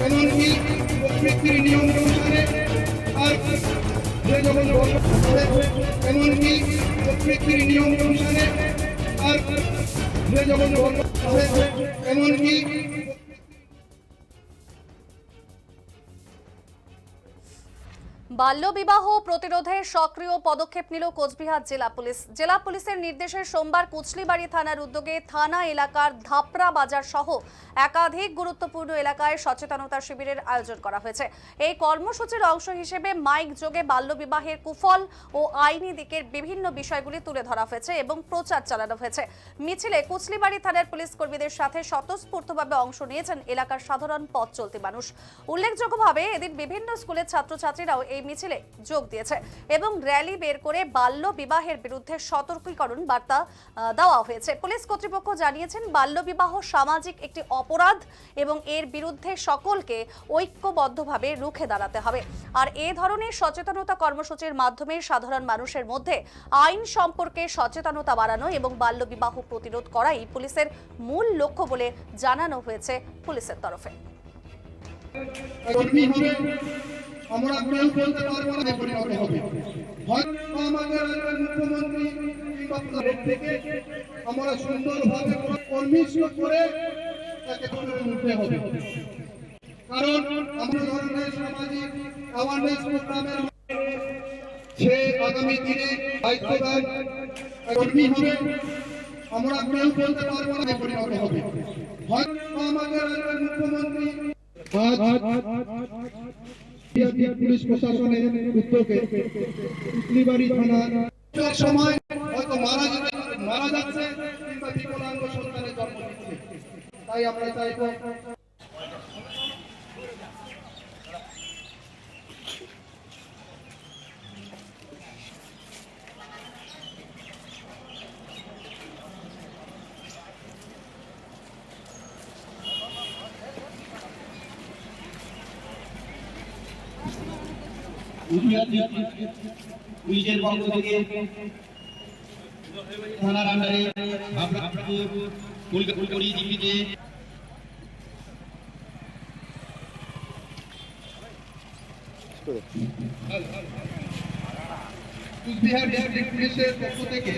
এমনকি প্রকৃতির নিয়ম অনুসারে আর এমনকি প্রকৃতির নিয়ম অনুসারে আর এমনকি বাল্যবিবাহ প্রতিরোধে সক্রিয় পদক্ষেপ নিল কোচবিহার জেলা পুলিশ। জেলা পুলিশের নির্দেশে সোমবার কুচলিবাড়ি থানার উদ্যোগে থানা এলাকার ধাপড়া বাজার সহ একাধিক গুরুত্বপূর্ণ এলাকায় সচেতনতা শিবিরের আয়োজন করা হয়েছে। এই কর্মসূচির অংশ হিসেবে মাইক যোগে বাল্যবিবাহের কুফল ও আইনি দিকের বিভিন্ন বিষয়গুলি তুলে ধরা হয়েছে এবং প্রচার চালানো হয়েছে। মিছিলে কুচলিবাড়ি থানার পুলিশ কর্মীদের সাথে স্বতঃস্ফূর্তভাবে অংশ নিয়েছেন এলাকার সাধারণ পথ চলতি মানুষ। উল্লেখযোগ্যভাবে এদিন বিভিন্ন স্কুলের ছাত্রছাত্রীরাও এই মিছিলে যোগ দিয়েছে এবং র্যালি বের করে বাল্য বিবাহের বিরুদ্ধে সতর্কীকরণ বার্তা দেওয়া হয়েছে। পুলিশ কর্তৃপক্ষ জানিয়েছেন বাল্যবিবাহ সামাজিক একটি অপরাধ এবং এর বিরুদ্ধে সকলকে ঐক্যবদ্ধভাবে রুখে দাঁড়াতে হবে। আর এই ধরনের সচেতনতা কর্মসূচির মাধ্যমে সাধারণ মানুষের মধ্যে আইন সম্পর্কে সচেতনতা বাড়ানো এবং বাল্যবিবাহ প্রতিরোধ করাই পুলিশের মূল লক্ষ্য বলে জানানো হয়েছে পুলিশের তরফে। আমরা কেউ বলতে পারবো না পরিণত হবে, হয়তো আমাদের মুখ্যমন্ত্রী থেকে আমরা সুন্দরভাবে কর্মীষ্ট করে তাকে তুলতে হবে। কারণ আমরা ধরনের সামাজিক অ্যাওয়ারনেস প্রোগ্রামের সে আগামী দিনে দায়িত্ববান কর্মী হবে। আমরা কেউ বলতে পারবো না পরিণত হবে, হয়তো আমাদের মুখ্যমন্ত্রী পুলিশ প্রশাসনের উদ্যোগে কুচলিবাড়ি থানার সময় হয়তো মারা যাচ্ছে কিংবা বিকলাঙ্গ সন্তানের জন্ম দিচ্ছে। তাই আমরা চাইব পুলিশের পক্ষ থেকে থানার আন্ডারে ফুলকড়ি জিপিতে কুচবিহার ডিস্ট্রিক্ট পুলিশের পক্ষ থেকে